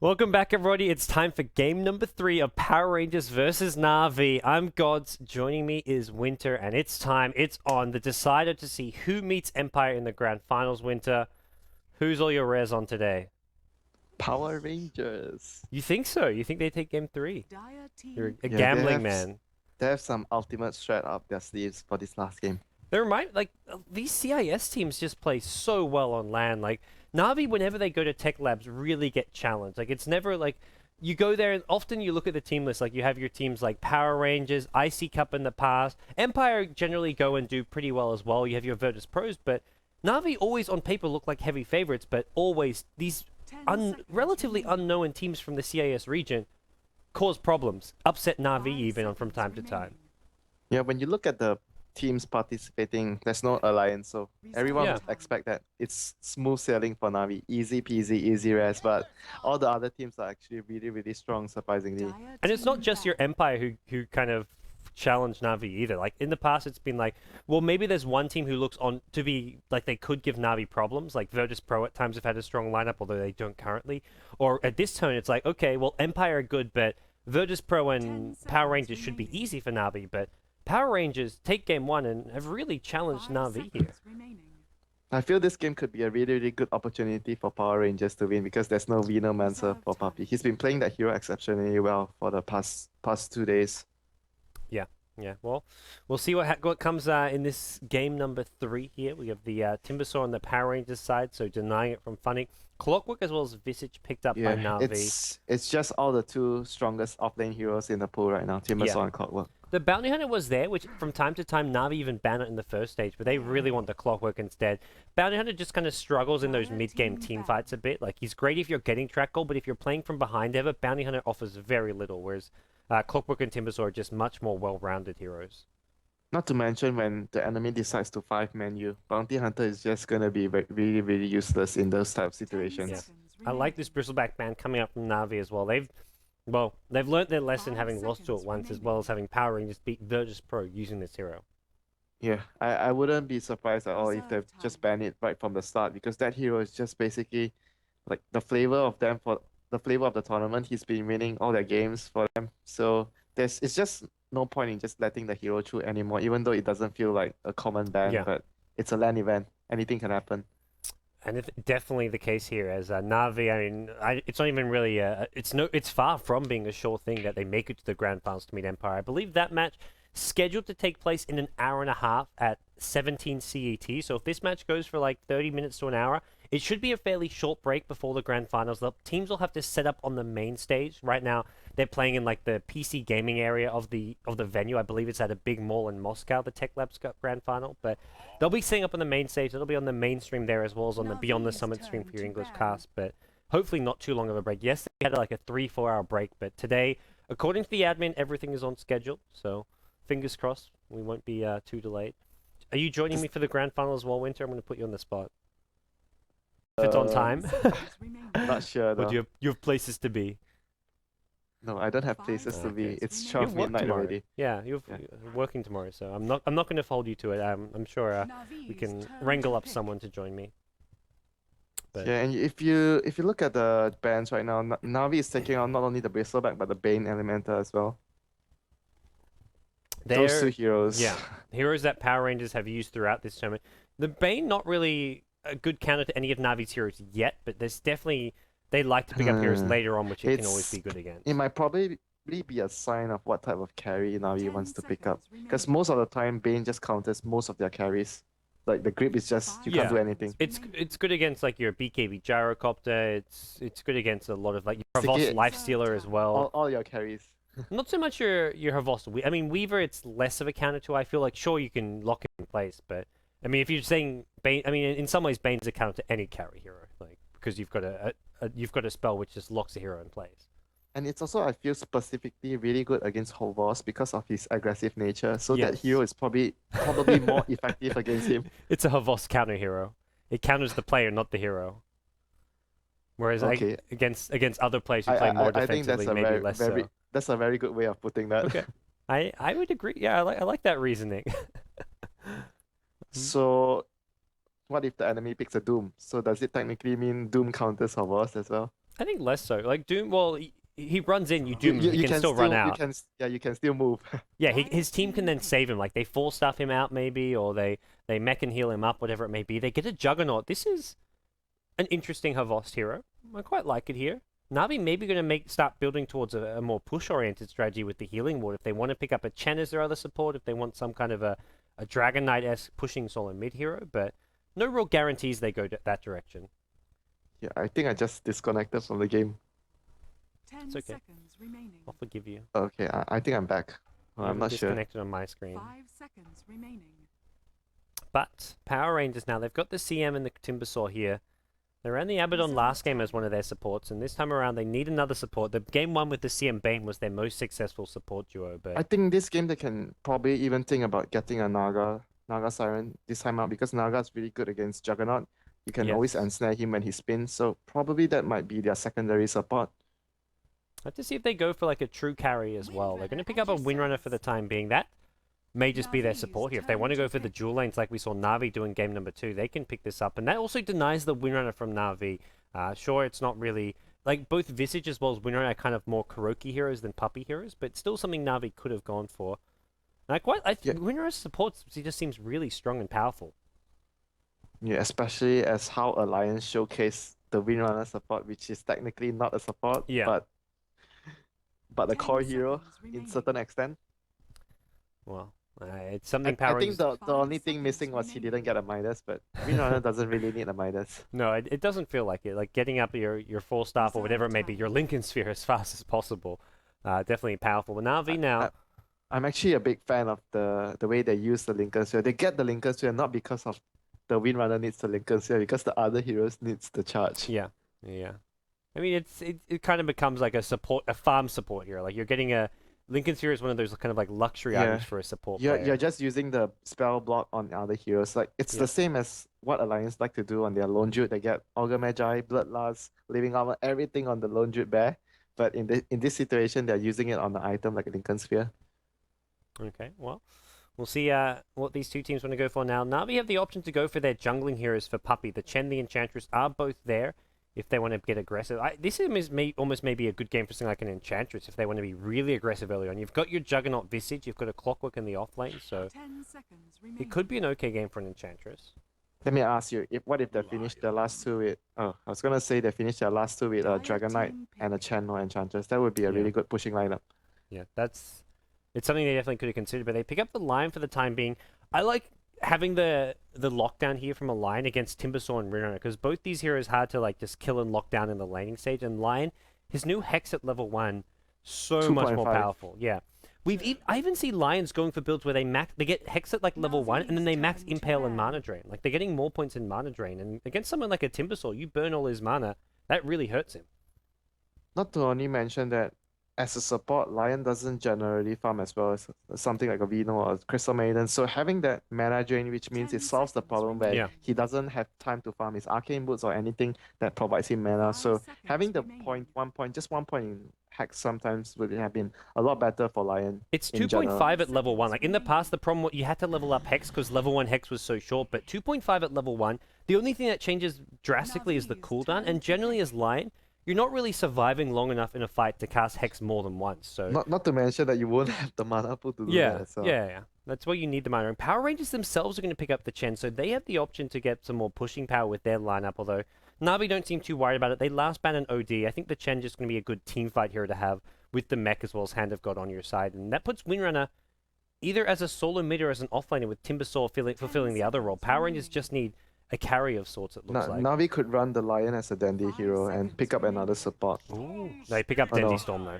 Welcome back, everybody. It's time for game number 3 of Power Rangers versus Na'vi. I'm Gods. Joining me is Winter, and it's time. It's on. The decider to see who meets Empire in the grand finals. Winter, who's all your rares on today? Power Rangers. You think so? You think they take game 3? You're a Yeah, gambling man. they have some ultimate strat up their sleeves for this last game. They remind these CIS teams just play so well on land. Like Na'vi, whenever they go to TECHLABS, really get challenged. Like it's never like you go there and often you look at the team list. Like you have your teams like Power Rangers, IC Cup in the past. Empire generally go and do pretty well as well. You have your Virtus Pros, but Na'vi always on paper look like heavy favorites, but always these relatively unknown teams from the CIS region cause problems, upset Na'vi even from time to time. Yeah, when you look at the teams participating, there's no alliance, so everyone would expect that it's smooth sailing for Navi, easy peasy, easy rest. But all the other teams are actually really, really strong, surprisingly. And it's not just your Empire who kind of challenge Na'vi either. Like in the past, it's been like, well, maybe there's one team who looks on to be like they could give Na'vi problems. Like Virtus Pro at times have had a strong lineup, although they don't currently. Or at this turn, it's like, okay, well, Empire are good, but Virtus Pro and Power Rangers should be easy for Na'vi, but Power Rangers take game 1 and have really challenged Na'vi here. I feel this game could be a really, really good opportunity for Power Rangers to win because there's no Venomancer for Puppy. He's been playing that hero exceptionally well for the past 2 days. Yeah. Well, we'll see what comes in this game number 3 here. We have the Timbersaw on the Power Rangers side, so denying it from Funny. Clockwork as well as Visage picked up by Na'vi. It's just all the two strongest offlane heroes in the pool right now, Timbersaw and Clockwork. The Bounty Hunter was there, which from time to time Na'vi even ban it in the first stage, but they really want the Clockwork instead. Bounty Hunter just kind of struggles in those mid-game team fights a bit. Like he's great if you're getting track goal, but if you're playing from behind ever, Bounty Hunter offers very little, whereas Clockwork and Timbersaw are just much more well-rounded heroes. Not to mention when the enemy decides to 5-man you, Bounty Hunter is just gonna be really, really useless in those type of situations. Yeah. I like this Bristleback band coming up from Na'vi as well. They've learned their lesson having lost to it once, as well as having Power Rangers beat Virtus Pro using this hero. Yeah, I wouldn't be surprised at all if they've just banned it right from the start because that hero is just basically like the flavor of them for the flavor of the tournament. He's been winning all their games for them, so it's just no point in just letting the hero through anymore, even though it doesn't feel like a common ban, but it's a LAN event. Anything can happen. And it's definitely the case here as Na'vi. I mean, it's not even really it's far from being a sure thing that they make it to the grand finals to meet Empire. I believe that match scheduled to take place in an hour and a half at 17 CET. So if this match goes for like 30 minutes to an hour, it should be a fairly short break before the grand finals. The teams will have to set up on the main stage. Right now, they're playing in like the PC gaming area of the venue. I believe it's at a big mall in Moscow, the TECHLABS grand final. But they'll be setting up on the main stage. It'll be on the mainstream there as well as on the Beyond the Summit stream for your English cast. But hopefully not too long of a break. Yes, they had like a 3-4 hour break, but today, according to the admin, everything is on schedule. So fingers crossed, we won't be too delayed. Are you joining me for the grand final as well, Winter? I'm going to put you on the spot. If it's on time. Not sure though. Or do you have places to be? No, I don't have places to be. It's 12 midnight already. Yeah, you're working tomorrow, so I'm not going to hold you to it. I'm sure we can wrangle up someone to join me. But yeah, and if you look at the bans right now, Na'vi is taking on not only the Bristleback but the Bane Elemental as well. Those two heroes. Yeah, heroes that Power Rangers have used throughout this tournament. The Bane, not really a good counter to any of Navi's heroes yet, but there's definitely, they like to pick up heroes later on, which it can always be good against. It might probably be a sign of what type of carry Navi wants to pick up. Because most of the time, Bane just counters most of their carries. Like the grip is just, you can't do anything. It's good against like your BKB Gyrocopter, it's good against a lot of like your Havos Lifestealer as well. All your carries. Not so much your Havos. I mean, Weaver, it's less of a counter to. I feel like, sure, you can lock it in place, but I mean, if you're saying Bane, I mean, in some ways, Bane's a counter to any carry hero, like because you've got a spell which just locks a hero in place. And it's also, I feel, specifically really good against Havos because of his aggressive nature. So that hero is probably more effective against him. It's a Havos counter hero. It counters the player, not the hero. Whereas against other players who play more defensively, maybe less so. That's a very good way of putting that. Okay, I would agree. Yeah, I like that reasoning. So, what if the enemy picks a Doom? So does it technically mean Doom counters Havos as well? I think less so. Like Doom, well, he runs in, you Doom him, he You can can still run still, out. yeah, you can still move. Yeah, his team can then save him. Like they full stuff him out maybe, or they mech and heal him up, whatever it may be. They get a Juggernaut. This is an interesting Havost hero. I quite like it here. Navi maybe going to start building towards a more push-oriented strategy with the healing ward. If they want to pick up a Chen as their other support, if they want some kind of a Dragon Knight-esque pushing solo mid hero, but no real guarantees they go that direction. Yeah, I think I just disconnected from the game. It's okay. I'll forgive you. Okay, I think I'm back. I'm not sure. Disconnected on my screen. 5 seconds remaining. But Power Rangers now, they've got the CM and the Timbersaw here. They ran the Abaddon last game as one of their supports, and this time around they need another support. The game one with the CM Bane was their most successful support duo. But I think this game they can probably even think about getting a Naga Siren this time out because Naga's really good against Juggernaut. You can always ensnare him when he spins, so probably that might be their secondary support. I have to see if they go for like a true carry as well. They're going to pick up a Windrunner for the time being. That may just be their support here. If they want to go for the dual lanes like we saw Na'Vi doing game number 2, they can pick this up. And that also denies the Windrunner from Na'Vi. Sure, it's not really... Like, both Visage as well as Windrunner are kind of more Kuroki heroes than Puppy heroes, but still something Na'Vi could have gone for. And I think Windrunner's support just seems really strong and powerful. Yeah, especially as how Alliance showcased the Windrunner support, which is technically not a support, but the core hero in certain extent. Well, it's something Power I think the only thing missing was he didn't get a Midas, but Windrunner doesn't really need a Midas. No, it doesn't feel like it. Like getting up your 4-staff or whatever it may be, your Lincoln Sphere as fast as possible. Definitely powerful. But Na'Vi now... I'm actually a big fan of the way they use the Lincoln Sphere. They get the Lincoln Sphere not because of the Windrunner needs the Lincoln Sphere, because the other heroes needs the charge. Yeah. I mean, it kind of becomes like a farm support here. Like you're getting a... Lincoln Sphere is one of those kind of like luxury items for a support player. You're just using the spell block on other heroes. Like it's the same as what Alliance like to do on their Lone Jude. They get Augur Magi, Bloodlust, Living Armor, everything on the Lone Jude Bear. But in this situation, they're using it on the item like a Lincoln Sphere. Okay, well, we'll see what these two teams want to go for now. Na'Vi have the option to go for their jungling heroes for Puppy. The Chen, the Enchantress are both there if they want to get aggressive. This is almost maybe a good game for something like an Enchantress if they want to be really aggressive early on. You've got your Juggernaut Visage, you've got a Clockwork in the off lane, so it could be an okay game for an Enchantress. Let me ask you, what if they finish their last two with... Oh, I was going to say they finished their last two with a Dragon Knight and a Chen or Enchantress. That would be a really good pushing lineup. Yeah, it's something they definitely could have considered, but they pick up the Lion for the time being. I like having the lockdown here from a Lion against Timbersaw and Windrunner, because both these heroes hard to like just kill and lock down in the laning stage, and Lion, his new Hex at level 1, so much more powerful. Yeah. I even see Lions going for builds where they get Hex at like level 1, and then they max Impale and Mana Drain. Like they're getting more points in Mana Drain, and against someone like a Timbersaw, you burn all his mana, that really hurts him. Not to only mention that as a support, Lion doesn't generally farm as well as something like a Vino or a Crystal Maiden. So having that mana drain, which means it solves the problem where he doesn't have time to farm his Arcane Boots or anything that provides him mana. So having the just 1 point in Hex sometimes would have been a lot better for Lion. It's 2.5 at level 1. Like in the past, the problem was you had to level up Hex because level 1 Hex was so short, but 2.5 at level 1, the only thing that changes drastically is the cooldown, and generally as Lion, you're not really surviving long enough in a fight to cast Hex more than once. So not to mention that you won't have the mana pool to do that. So. Yeah. That's why you need the mana. And Power Rangers themselves are going to pick up the Chen, so they have the option to get some more pushing power with their lineup, although Na'Vi don't seem too worried about it. They last ban an OD. I think the Chen just going to be a good team fight hero to have with the mech as well as Hand of God on your side. And that puts Windrunner either as a solo mid or as an offlaner with Timbersaw fulfilling the other role. Power Rangers just need a carry of sorts, it looks like. Na'Vi could run the Lion as a Dandy hero and pick up another support. Ooh. They pick up Dandy Storm though.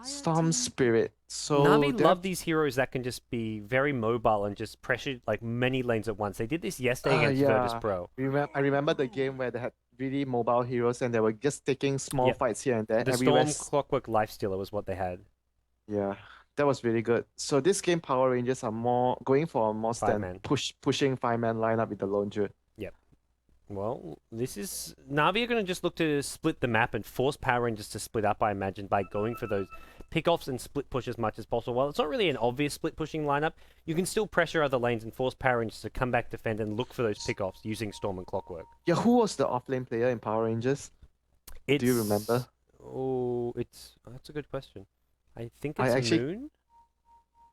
Storm Spirit. So Na'Vi love these heroes that can just be very mobile and just pressure like many lanes at once. They did this yesterday against Virtus Pro. I remember the game where they had really mobile heroes and they were just taking small fights here and there. The Storm Clockwork Lifestealer was what they had. Yeah. That was really good. So this game, Power Rangers are going for a more pushing 5-man lineup with the Lone Jude. Yep. Well, Na'Vi are going to just look to split the map and force Power Rangers to split up, I imagine, by going for those pickoffs and split push as much as possible. While it's not really an obvious split pushing lineup, you can still pressure other lanes and force Power Rangers to come back, defend, and look for those pickoffs using Storm and Clockwork. Yeah, who was the offlane player in Power Rangers? It's, Do you remember? Oh, that's a good question. I think I it's actually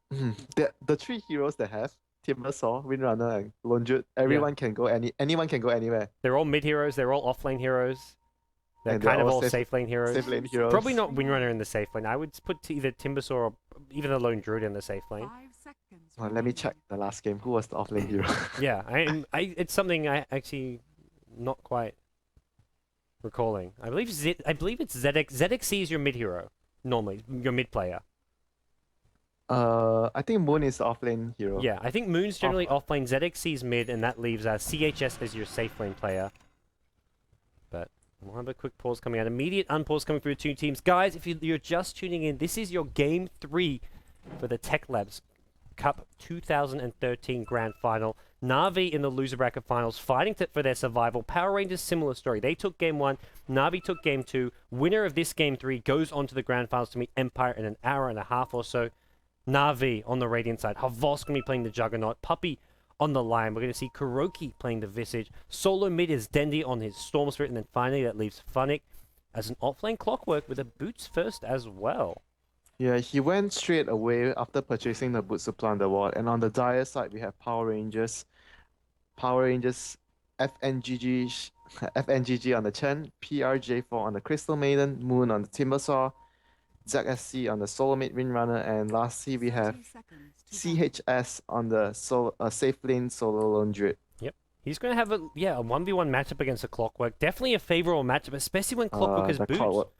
Moon. the three heroes they have, Timbersaw, Windrunner, and Lone Druid, Yeah, anyone can go anywhere. they're all mid heroes. They're all off lane heroes. They're And they're kind of all all safe lane safe heroes. lane heroes. Probably not Windrunner in the safe lane. I would put either Timbersaw or even the Lone Druid in the safe lane. Well, let me check the last game. Who was the offlane hero? Yeah, it's something I actually not quite recalling. I believe it's ZX. ZXC is your mid hero normally, your mid player. I think Moon is the offlane hero. Yeah, I think Moon's generally off lane, ZXC's mid, and that leaves CHS as your safe lane player. But we'll have a quick pause coming out. Immediate unpause coming through the two teams. Guys, if you're just tuning in, this is your Game 3 for the TECHLABS Cup 2013 Grand Final. Na'Vi in the loser bracket finals, fighting for their survival. Power Rangers, similar story. They took Game 1, Na'Vi took Game 2. Winner of this Game 3 goes on to the Grand Finals to meet Empire in an hour and a half or so. Na'Vi on the Radiant side. Havos going to be playing the Juggernaut. Puppy on the Lion. We're going to see Kuroki playing the Visage. Solo mid is Dendi on his Storm Spirit. And then finally that leaves Funnick as an offlane Clockwork with a Boots first as well. Yeah, he went straight away after purchasing the boots to plant the wall. And on the Dire side, we have Power Rangers. Power Rangers FNGG, FNGG on the Chen, PRJ4 on the Crystal Maiden, Moon on the Timbersaw, ZSC on the Soulmate Windrunner, and lastly we have CHS on the safe lane Solo Lone Druid. Yep. He's going to have a 1v1 matchup against a Clockwork. Definitely a favorable matchup, especially when Clockwork has Boots.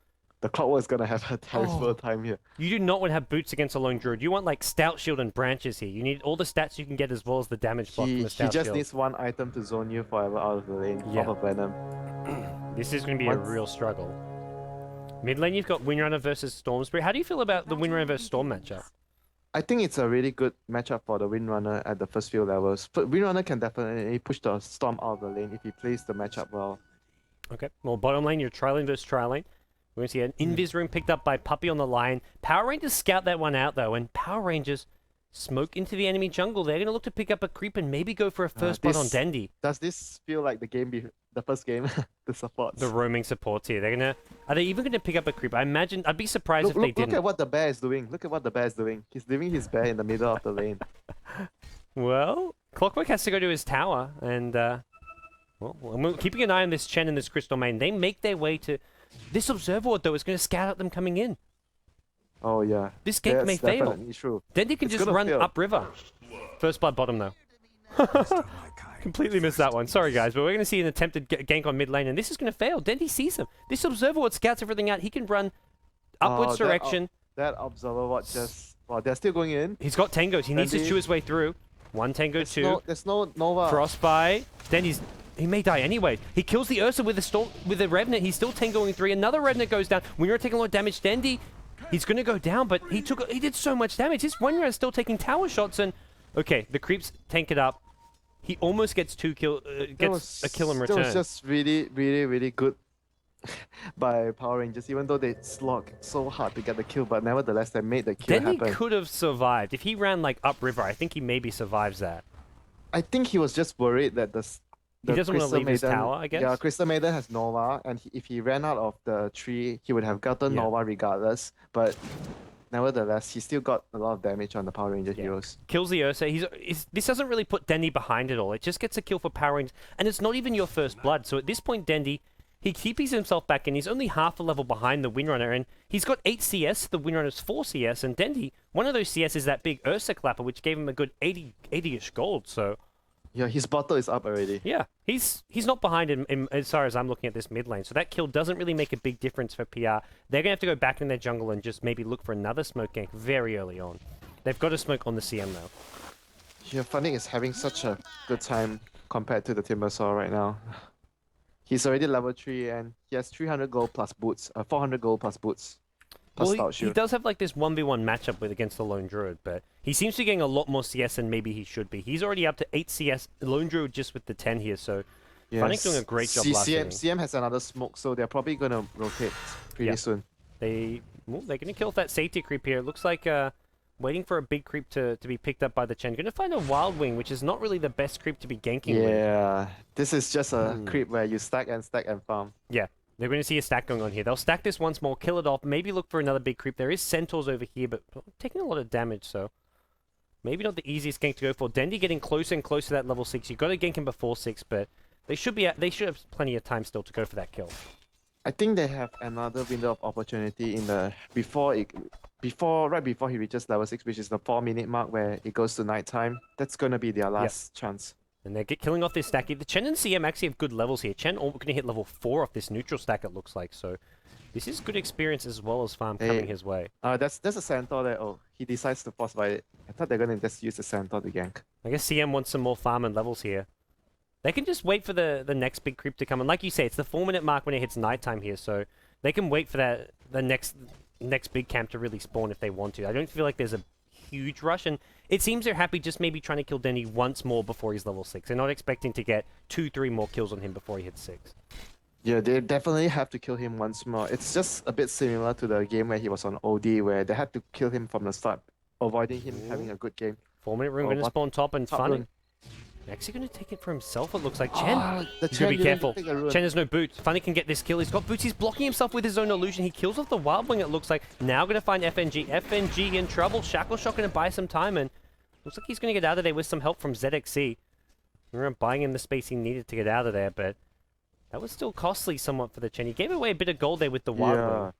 The Clockwork's going to have a terrible time here. You do not want to have Boots against a Lone Druid. You want like Stout Shield and Branches here. You need all the stats you can get as well as the damage block from the Stout He just Shield. needs one item to zone you forever out of the lane, off of Venom. This is going to be a real struggle. Mid lane, you've got Windrunner versus Storm Spirit. How do you feel about the Windrunner versus Storm matchup? I think it's a really good matchup for the Windrunner at the first few levels. But Windrunner can definitely push the Storm out of the lane if he plays the matchup well. Okay, well, bottom lane, you're Tri-Lane versus Tri-Lane. We're going to see an Invis Room picked up by Puppy on the Lion. Power Rangers scout that one out, though, and Power Rangers smoke into the enemy jungle. They're going to look to pick up a creep and maybe go for a first blood on Dendi. Does this feel like the first game, the supports? The roaming supports here. Are they even going to pick up a creep? I'd be surprised if they didn't. Look at what the bear is doing. Look at what the bear is doing. He's leaving his bear in the middle of the lane. Well, Clockwork has to go to his tower, and well, keeping an eye on this Chen and this Crystal Main. They make their way to this Observer Ward, though, is going to scout out them coming in. Oh yeah. This gank may fail. Definitely true. Dendi can just run upriver. First blood bottom, though. Completely missed that one. Sorry, guys, but we're going to see an attempted gank on mid lane, and this is going to fail. Dendi sees him. This Observer Ward scouts everything out. He can run upwards direction. That Observer Ward just... Well, they're still going in. He's got Tangos. He needs to chew his way through. One Tango, two. There's no Nova. Frostbite. He may die anyway. He kills the Ursa with a Revenant. He's still tangoing 3. Another Revenant goes down. Winner taking a lot of damage. Dendi, he's going to go down, but he did so much damage. His Winner is still taking tower shots, and okay, the creeps tank it up. He almost gets a kill in return. That was just really, really, really good by Power Rangers, even though they slog so hard to get the kill, but nevertheless they made the kill happen. Dendi could have survived. If he ran like upriver, I think he maybe survives that. I think he was just worried that he doesn't want to leave his tower, I guess. Yeah, Crystal Maiden has Nova, and if he ran out of the tree, he would have gotten Nova regardless. But nevertheless, he still got a lot of damage on the Power Ranger heroes. Kills the Ursa. This doesn't really put Dendi behind it all. It just gets a kill for Power Rangers, and it's not even your first blood. So at this point, Dendi, he keeps himself back in. He's only half a level behind the Windrunner, and he's got 8 CS. The Windrunner's 4 CS, and Dendi, one of those CS is that big Ursa Clapper, which gave him a good 80-ish gold. So. Yeah, his bottle is up already. Yeah, he's not behind him as far as I'm looking at this mid lane. So that kill doesn't really make a big difference for PR. They're going to have to go back in their jungle and just maybe look for another smoke gank very early on. They've got to smoke on the CM though. Yeah, Funnick is having such a good time compared to the Timbersaw right now. He's already level 3 and he has 300 gold plus boots, 400 gold plus boots. Well, he does have like this 1v1 matchup against the Lone Druid, but he seems to be getting a lot more CS than maybe he should be. He's already up to 8 CS, Lone Druid just with the 10 here, so Funnick's doing a great job last inning. CM has another smoke, so they're probably going to rotate pretty soon. They're going to kill that safety creep here. It looks like waiting for a big creep to be picked up by the Chen. Going to find a Wild Wing, which is not really the best creep to be ganking with. Yeah, this is just a creep where you stack and farm. Yeah. They're going to see a stack going on here. They'll stack this once more, kill it off, maybe look for another big creep. There is Centaurs over here, but taking a lot of damage, so maybe not the easiest gank to go for. Dendi getting closer and closer to that level 6. You've got to gank him before 6, but they should have plenty of time still to go for that kill. I think they have another window of opportunity in the right before he reaches level 6, which is the 4-minute mark where it goes to nighttime. That's gonna be their last chance. And they're killing off this stack. The Chen and CM actually have good levels here. Chen going to hit level 4 off this neutral stack, it looks like. So this is good experience as well as farm coming his way. That's a Centaur there. Oh, he decides to force by it. I thought they're gonna just use the Centaur to gank. I guess CM wants some more farm and levels here. They can just wait for the next big creep to come. And like you say, it's the 4-minute mark when it hits nighttime here. So they can wait for the next big camp to really spawn if they want to. I don't feel like there's a huge rush, and it seems they're happy just maybe trying to kill Denny once more before he's level 6. They're not expecting to get 2-3 more kills on him before he hits 6. Yeah, they definitely have to kill him once more. It's just a bit similar to the game where he was on OD, where they had to kill him from the start, avoiding him having a good game. 4-minute rune going to spawn top and Funny. Actually going to take it for himself, it looks like. Chen, he's going to be careful. Chen has no boots. Funny can get this kill. He's got boots. He's blocking himself with his own illusion. He kills off the Wild Wing, it looks like. Now going to find FNG. FNG in trouble. Shackle Shot going to buy some time, and looks like he's going to get out of there with some help from ZXC. We're buying him the space he needed to get out of there, but that was still costly somewhat for the Chen. He gave away a bit of gold there with the Wild Wing.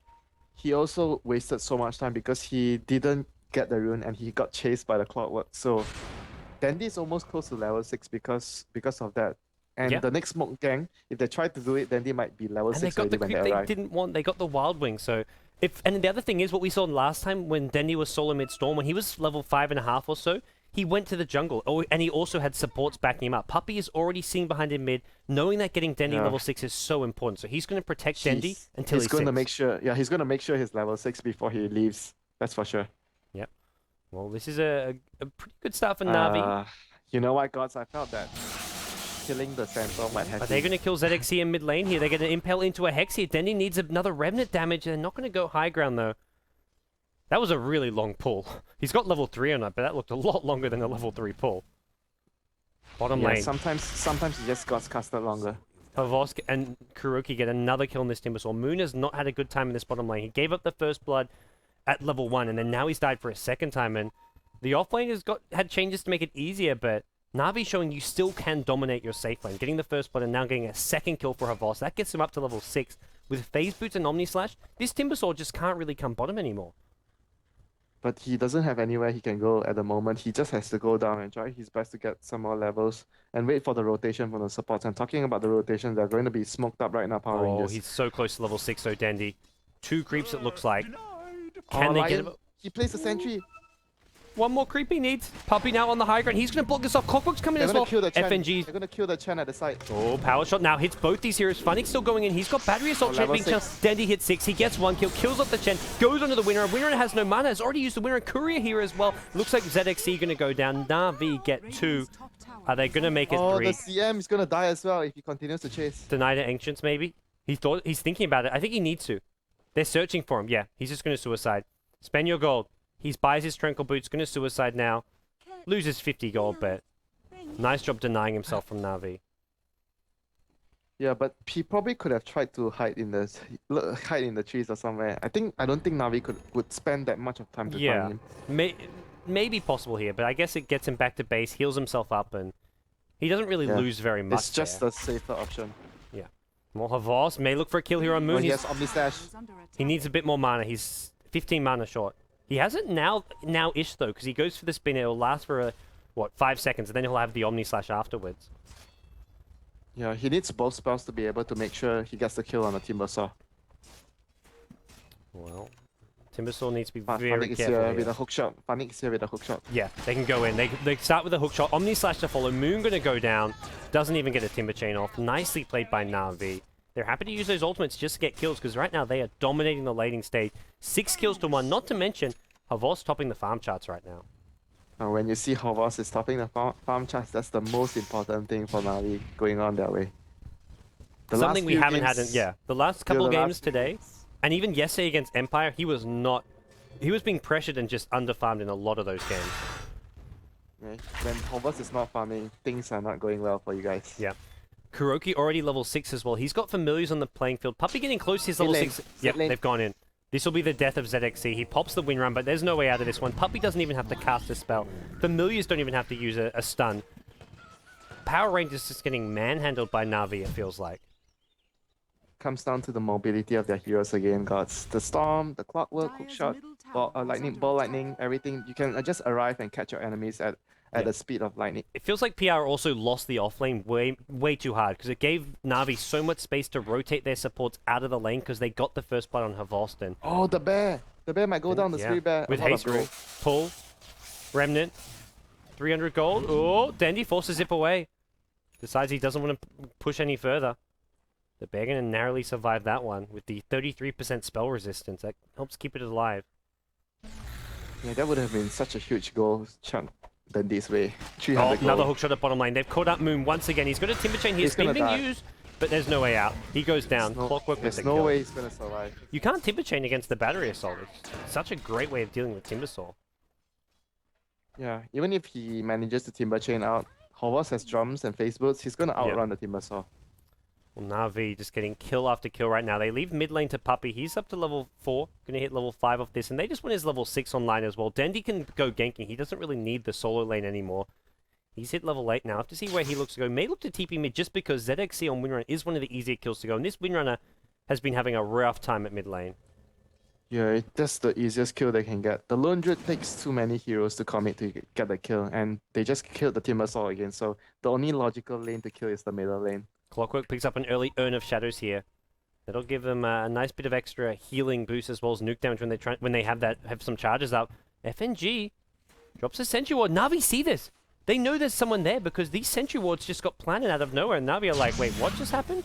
He also wasted so much time because he didn't get the rune and he got chased by the Clockwork. So Dandy is almost close to level 6 because of that. And the next smoke gang, if they try to do it, Dandy might be level 6 and they got the creep they didn't want. They got the Wild Wing. So and the other thing is what we saw last time when Dandy was solo mid-storm, when he was level 5.5 or so, he went to the jungle. And he also had supports backing him up. Puppy is already seen behind him mid, knowing that getting Dandy level 6 is so important. So he's going to protect Dandy until he's going to make sure. Yeah, he's going to make sure he's level 6 before he leaves. That's for sure. Yep. Well, this is a pretty good start for Na'Vi. You know what, gods? I felt that killing the Centaur might have. Are they going to kill ZXC in mid lane here? They're going to impel into a Hex here. Dendy needs another Revenant damage. They're not going to go high ground, though. That was a really long pull. He's got level 3 on it, but that looked a lot longer than a level 3 pull. Bottom lane. Sometimes you just got casted longer. Havosk and Kuroki get another kill in this Timbersaw. Moon has not had a good time in this bottom lane. He gave up the first blood at level 1, and then now he's died for a second time, and the offlane has had changes to make it easier, but Na'Vi showing you still can dominate your safe lane. Getting the first blood and now getting a second kill for Havos. That gets him up to level 6. With Phase Boots and Omni Slash, this Timbersaw just can't really come bottom anymore. But he doesn't have anywhere he can go at the moment. He just has to go down and try his best to get some more levels and wait for the rotation from the supports. And talking about the rotation, they're going to be smoked up right now, Power Rangers. Oh, he's so close to level 6, though, Dandy. 2 creeps, it looks like. Can they get him? He plays a sentry. One more creep he needs. Puppy now on the high ground. He's going to block this off. Clockwork's coming as well. FNG. They're going to kill the Chen at the site. Oh, power shot now hits both these heroes. Funnick's still going in. He's got battery assault Chen being challenged. Dandy hits 6. He gets 1 kill. Kills off the Chen. Goes onto the winner. Winner has no mana. Has already used the winner. Courier here as well. Looks like ZXC going to go down. Na'Vi get 2. Are they going to make it 3? Oh, the CM is going to die as well if he continues to chase. Deny the Ancients, maybe? He's thinking about it. I think he needs to. They're searching for him. Yeah, he's just going to suicide. Spend your gold. He buys his Tranquil Boots, going to suicide now. Loses 50 gold, but nice job denying himself from Na'Vi. Yeah, but he probably could have tried to hide in the trees or somewhere. I don't think Na'Vi would spend that much of time to find him. Maybe possible here, but I guess it gets him back to base, heals himself up, and he doesn't really lose very much. It's just a safer option. Yeah. More Havos may look for a kill here on Moon. He has Omni Slash. He needs a bit more mana. He's 15 mana short. He has it now-ish, though, because he goes for the spin. It'll last for, 5 seconds, and then he'll have the Omni Slash afterwards. Yeah, he needs both spells to be able to make sure he gets the kill on the Timbersaw. Well, Timbersaw needs to be very Funnick careful here with a hook shot. Funnick is here with a hook shot. Yeah, they can go in. They start with a hook shot. Omni Slash to follow. Moon going to go down. Doesn't even get a Timber Chain off. Nicely played by Na'Vi. They're happy to use those ultimates just to get kills, because right now they are dominating the laning stage. 6 kills to 1, not to mention Havos topping the farm charts right now. When you see Havos is topping the farm charts, that's the most important thing for Na'Vi going on that way. Something we haven't had in, the last couple games today, and even yesterday against Empire, he was being pressured and just underfarmed in a lot of those games. Yeah, when Havos is not farming, things are not going well for you guys. Yeah. Kuroki already level 6 as well. He's got familiars on the playing field. Puppey getting close to his level 6. Yep, they've gone in. This will be the death of ZXC. He pops the win run, but there's no way out of this one. Puppey doesn't even have to cast a spell. Familiars don't even have to use a stun. Power Rangers just getting manhandled by Na'Vi, it feels like. Comes down to the mobility of their heroes again, gods. The Storm, the Clockwork, Hookshot, ball lightning, everything. You can just arrive and catch your enemies at the speed of lightning. It feels like PR also lost the offlane way too hard because it gave Na'Vi so much space to rotate their supports out of the lane because they got the first blood on Havoston. Oh, the bear! The bear might go down, the Spirit Bear. With haste roll. Pull. Remnant. 300 gold. Oh, Dandy forces Zip away. Decides he doesn't want to push any further. The bear going to narrowly survive that one with the 33% spell resistance. That helps keep it alive. Yeah, that would have been such a huge goal chunk than this way. Another hook shot at bottom lane. They've caught up Moon once again. He's got a Timber Chain here. It's been used, but there's no way out. He goes down. Clockwork with the kill. There's no way he's going to survive. You can't Timber Chain against the Battery Assault. It's such a great way of dealing with Timbersaw. Yeah, even if he manages to Timber Chain out, Havos has drums and face boots. He's going to outrun the Timbersaw. Well, Na'Vi just getting kill after kill right now. They leave mid lane to Puppey. He's up to level 4. Going to hit level 5 off this. And they just want his level 6 online as well. Dendy can go ganking. He doesn't really need the solo lane anymore. He's hit level 8 now. I have to see where he looks to go. May look to TP mid just because ZXC on Windrunner is one of the easier kills to go. And this Windrunner has been having a rough time at mid lane. Yeah, that's the easiest kill they can get. The Lone Druid takes too many heroes to commit to get the kill. And they just killed the Timbersaw again. So the only logical lane to kill is the middle lane. Clockwork picks up an early Urn of Shadows here. That'll give them a nice bit of extra healing boost as well as nuke damage when they have some charges up. FNG drops a Sentry Ward. Na'Vi see this. They know there's someone there because these Sentry Wards just got planted out of nowhere. And Na'Vi are like, wait, what just happened?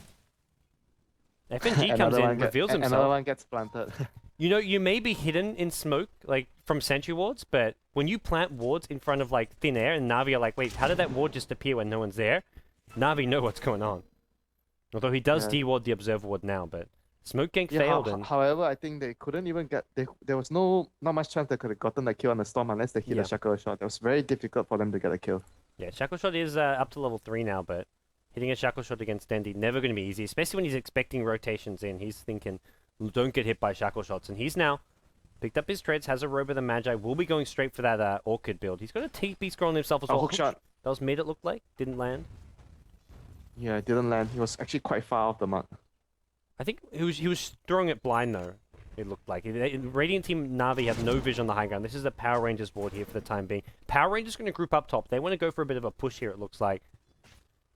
FNG comes in, reveals himself. Another one gets planted. You know, you may be hidden in smoke, like, from Sentry Wards, but when you plant wards in front of, like, thin air, and Na'Vi are like, wait, how did that ward just appear when no one's there? Na'Vi know what's going on. Although he does de-ward the Observer Ward now, but Smoke Gank failed. However, I think they couldn't even get... There was not much chance they could have gotten a kill on the Storm unless they hit a Shackle Shot. It was very difficult for them to get a kill. Yeah, Shackle Shot is up to level 3 now, but hitting a Shackle Shot against Dendy, never going to be easy, especially when he's expecting rotations in. He's thinking, don't get hit by Shackle Shots, and he's now picked up his treads, has a Robe of the Magi, will be going straight for that Orchid build. He's got a TP scroll on himself as well. Hook shot. That was mid, it looked like. Didn't land. Yeah, it didn't land. He was actually quite far off the mark. I think he was throwing it blind, though, it looked like. Radiant Team Na'Vi have no vision on the high ground. This is the Power Rangers board here for the time being. Power Rangers going to group up top. They want to go for a bit of a push here, it looks like.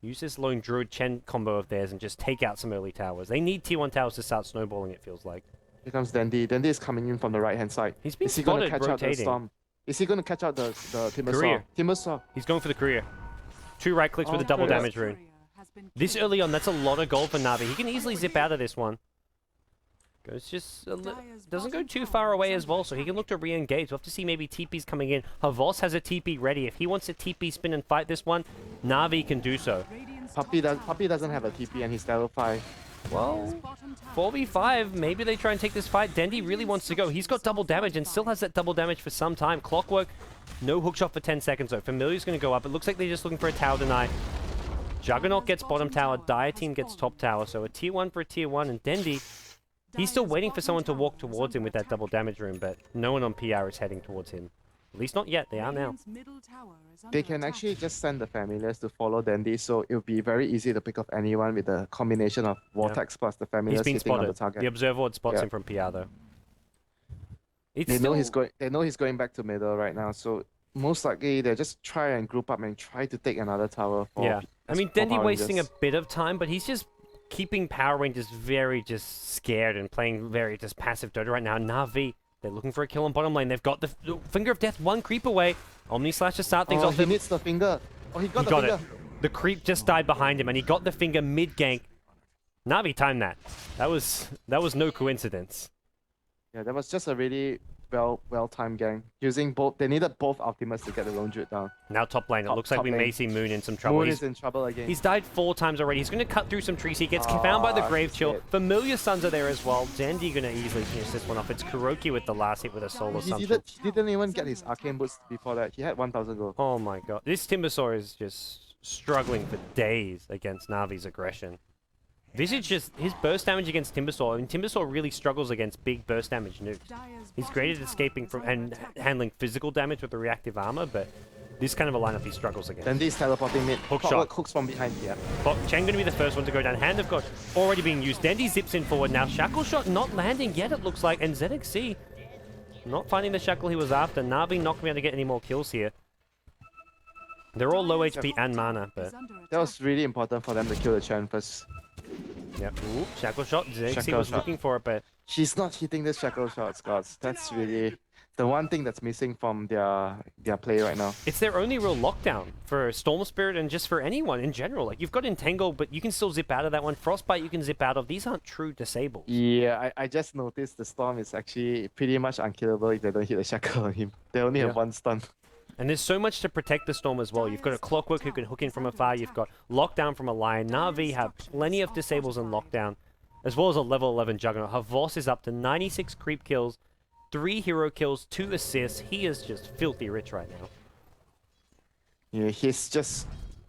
Use this Lone Druid Chen combo of theirs and just take out some early towers. They need T1 towers to start snowballing, it feels like. Here comes Dandy. Dandy is coming in from the right-hand side. He's been Is he going to catch rotating. out the Storm? Is he going to catch out the Timbersaw? Career. Timbersaw. He's going for the career. 2 right clicks with a double damage rune. This early on, that's a lot of gold for Na'Vi. He can easily zip out of this one. Goes just doesn't go too far away as well, so he can look to re-engage. We'll have to see maybe TP's coming in. Havos has a TP ready. If he wants a TP spin and fight this one, Na'Vi can do so. Puppey doesn't have a TP and he's level 5. Well, 4v5, maybe they try and take this fight. Dendy really wants to go. He's got double damage and still has that double damage for some time. Clockwork, no hookshot for 10 seconds though. Familiar's going to go up. It looks like they're just looking for a tower deny. Juggernaut gets bottom tower, Dire Team gets top tower, so a tier 1 for a tier 1, and Dendy, he's still waiting for someone to walk towards him with that double damage rune, but no one on PR is heading towards him. At least not yet, they are now. They can actually just send the familiars to follow Dandy, so it'll be very easy to pick up anyone with the combination of Vortex plus the familiars hitting on the target. The Observer Ward spots him from PR though. They know he's going back to middle right now, so most likely they just try and group up and try to take another tower. I mean, Dendy wasting a bit of time, but he's just keeping Power Rangers very just scared and playing very just passive Dota right now. Na'Vi, they're looking for a kill on bottom lane. They've got the Finger of Death, 1 creep away. Omni Slash to start things off. He needs the finger. Oh, he got the finger. The creep just died behind him, and he got the finger mid-gank. Na'Vi timed that. That was no coincidence. Yeah, that was just a really well-timed gang. Using both, they needed both ultimates to get the Lone Druid down. Now top lane, it looks like we may see Moon in some trouble. Moon is in trouble again. He's died 4 times already. He's going to cut through some trees. He gets found by the Grave Chill. Familiar Suns are there as well. Dandy going to easily finish this one off. It's Kuroki with the last hit with a Solar Sun. He didn't even get his Arcane Boots before that. He had 1,000 gold. Oh my god. This Timbersaw is just struggling for days against Navi's aggression. Visage just, his burst damage against Timbersaw, I mean, Timbersaw really struggles against big burst damage nukes. He's great at escaping from and handling physical damage with the reactive armor, but this kind of a lineup he struggles against. Then these teleporting mid. Hook shot. Hooks from behind. Yeah. Chen gonna be the first one to go down. Hand of God already being used. Dendy zips in forward now. Shackle shot not landing yet, it looks like, and ZXC not finding the shackle he was after. Na'Vi not going to be able to get any more kills here. They're all low HP and mana, but That was really important for them to kill the Chen first. yeah. Ooh, shackle shot. ZXC Shackle was shot. looking for it, but She's not hitting this shackle shots, guys. That's really the one thing that's missing from their play right now. it's their only real lockdown for Storm Spirit and just for anyone in general. Like, you've got Entangle, but you can still zip out of that one. Frostbite you can zip out of. These aren't true disables. Yeah, I just noticed the Storm is actually pretty much unkillable if they don't hit a shackle on him. They only have one stun. And there's so much to protect the Storm as well. You've got a Clockwork who can hook in from afar. You've got Lockdown from a Lion. Na'Vi have plenty of disables in Lockdown, as well as a level 11 Juggernaut. Her Voss is up to 96 creep kills, 3 hero kills, 2 assists. He is just filthy rich right now. Yeah, he's just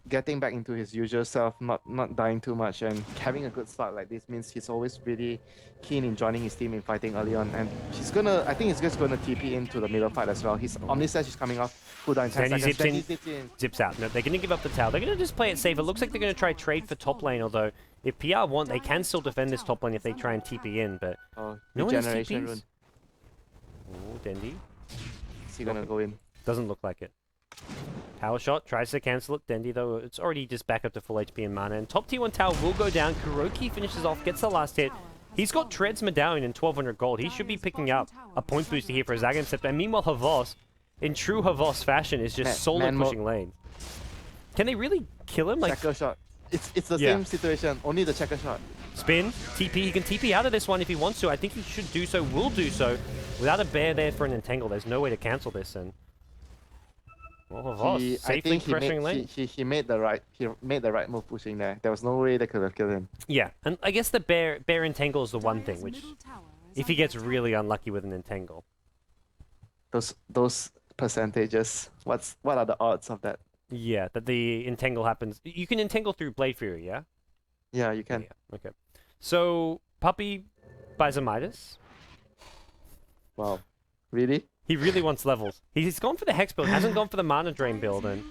getting back into his usual self, not dying too much, and having a good start like this means he's always really keen in joining his team in fighting early on. And I think he's just gonna TP into the middle fight as well. His Omnislash is coming off. Cooldown in 10 Then he seconds. zips in, zips out. No, they're going to give up the tower. They're going to just play it safe. It looks like they're going to try trade for top lane, although if PR want, they can still defend this top lane if they try and TP in, but Oh, no one has regeneration TPs. rune. Oh, Dendy. Is he gonna go in? Doesn't look like it. Power shot, tries to cancel it. Dendy, though, it's already just back up to full HP and mana. And top tier 1 tower will go down. Kuroki finishes off, gets the last hit. He's got Tread's medallion and 1200 gold. He should be picking up a point booster here for his Zagan Scepter. And meanwhile, Havos, in true Havos fashion, is just solo pushing lane. Can they really kill him? Like, Checker shot. It's the same situation, only the checker shot. spin, TP. He can TP out of this one if he wants to. I think he should do so, will do so. Without a bear there for an entangle, there's no way to cancel this. And well, Havos I safely think pressuring lane. he made the right move pushing there. There was no way they could have killed him. Yeah, and I guess the bear entangle is the one thing, which if he gets really unlucky with an entangle. Those percentages. What are the odds of that? Yeah, that the entangle happens. You can entangle through Blade Fury, yeah? Yeah, you can. Yeah, okay. So, Puppy buys a Midas. Wow. Really? He really wants levels. He's gone for the Hex build, hasn't gone for the Mana Drain build, and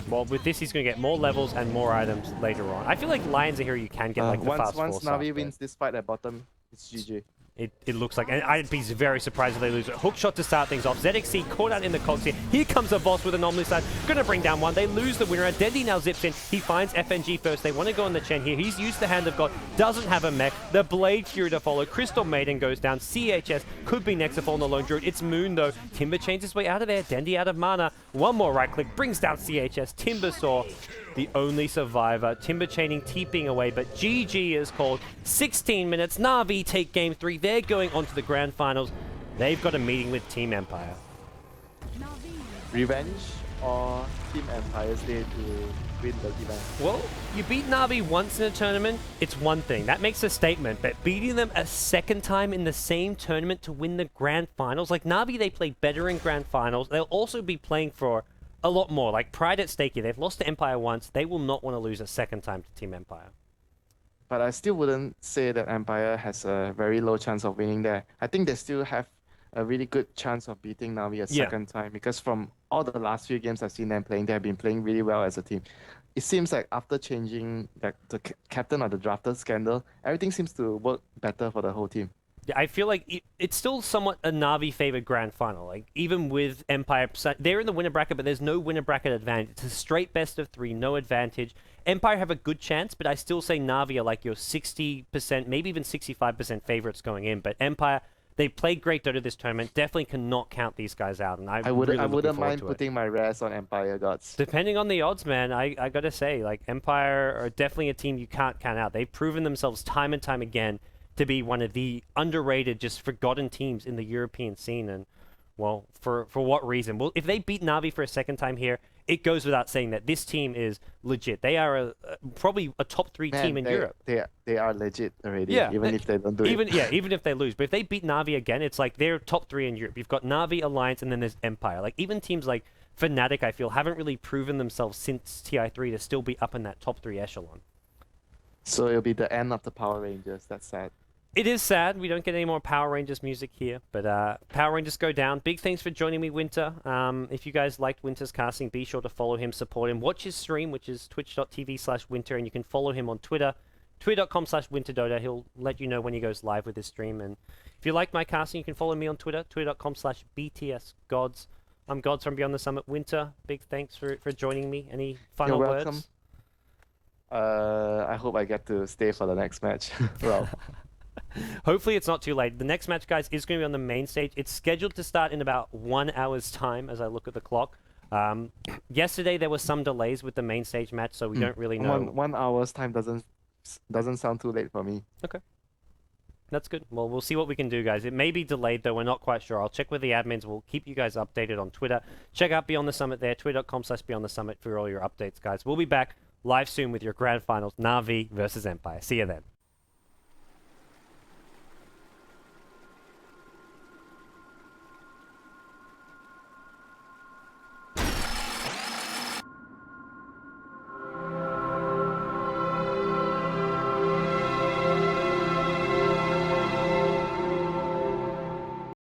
well, with this he's going to get more levels and more items later on. I feel like Lion's a hero you can get like the fast once force Navi up, wins this fight at bottom, it's GG. It looks like, and I'd be very surprised if they lose it. Hook shot to start things off. ZXC caught out in the cogs here. Here comes a boss with an Omnislash. Gonna bring down one. They lose the winner. Dendy now zips in. He finds FNG first. They want to go on the Chen here. He's used the Hand of God. Doesn't have a mech. The Blade Fury to follow. Crystal Maiden goes down. CHS could be next to fall on the Lone Druid. It's Moon though. Timber chains his way out of there. Dendy out of mana. One more right click. Brings down CHS. Timbersaw, the only survivor. Timber chaining, TPing away, but GG is called. 16 minutes. Na'Vi take game 3. They're going on to the grand finals. They've got a meeting with Team Empire. Revenge or Team Empire's Day to win the event? Well, you beat Na'Vi once in a tournament, it's one thing. That makes a statement, but beating them a second time in the same tournament to win the grand finals, like Na'Vi, they played better in grand finals. They'll also be playing for a lot more, like pride at stake here. They've lost to Empire once. They will not want to lose a second time to Team Empire. But I still wouldn't say that Empire has a very low chance of winning there. I think they still have a really good chance of beating Navi a second time, because from all the last few games I've seen them playing, they have been playing really well as a team. It seems like after changing the captain of the drafted scandal, everything seems to work better for the whole team. Yeah, I feel like it's still somewhat a Na'Vi favored grand final. Like, even with Empire, they're in the winner bracket, but there's no winner bracket advantage. It's a straight best of 3, no advantage. Empire have a good chance, but I still say Na'Vi are like your 60%, maybe even 65% favorites going in. But Empire, they played great Dota this tournament. Definitely cannot count these guys out, and I wouldn't mind putting my res on Empire gods. Depending on the odds, man, I gotta say, like, Empire are definitely a team you can't count out. They've proven themselves time and time again to be one of the underrated, just forgotten teams in the European scene. And, well, for what reason? Well, if they beat Na'Vi for a second time here, it goes without saying that this team is legit. They are probably a top 3 team in Europe. They are legit already, Yeah, even if they don't do it. Yeah, even if they lose. But if they beat Na'Vi again, it's like they're top 3 in Europe. You've got Na'Vi, Alliance, and then there's Empire. Like, even teams like Fnatic, I feel, haven't really proven themselves since TI3 to still be up in that top 3 echelon. So it'll be the end of the Power Rangers. That's sad. It is sad we don't get any more Power Rangers music here, but Power Rangers go down. Big thanks for joining me, Winter. If you guys liked Winter's casting, be sure to follow him, support him. Watch his stream, which is twitch.tv/winter, and you can follow him on Twitter, twitter.com/winterdota. He'll let you know when he goes live with his stream. And if you like my casting, you can follow me on Twitter, twitter.com/btsgods. I'm Gods from Beyond the Summit. Winter, big thanks for joining me. Any final You're words? welcome. I hope I get to stay for the next match. Well, hopefully it's not too late. The next match, guys, is going to be on the main stage. It's scheduled to start in about 1 hour's time as I look at the clock. Yesterday there were some delays with the main stage match, so we don't really know. 1 hour's time doesn't sound too late for me. Okay. That's good. Well, we'll see what we can do, guys. It may be delayed, though. We're not quite sure. I'll check with the admins. We'll keep you guys updated on Twitter. Check out Beyond the Summit there, twitter.com/Beyond the Summit for all your updates, guys. We'll be back live soon with your grand finals, Na'Vi versus Empire. See you then.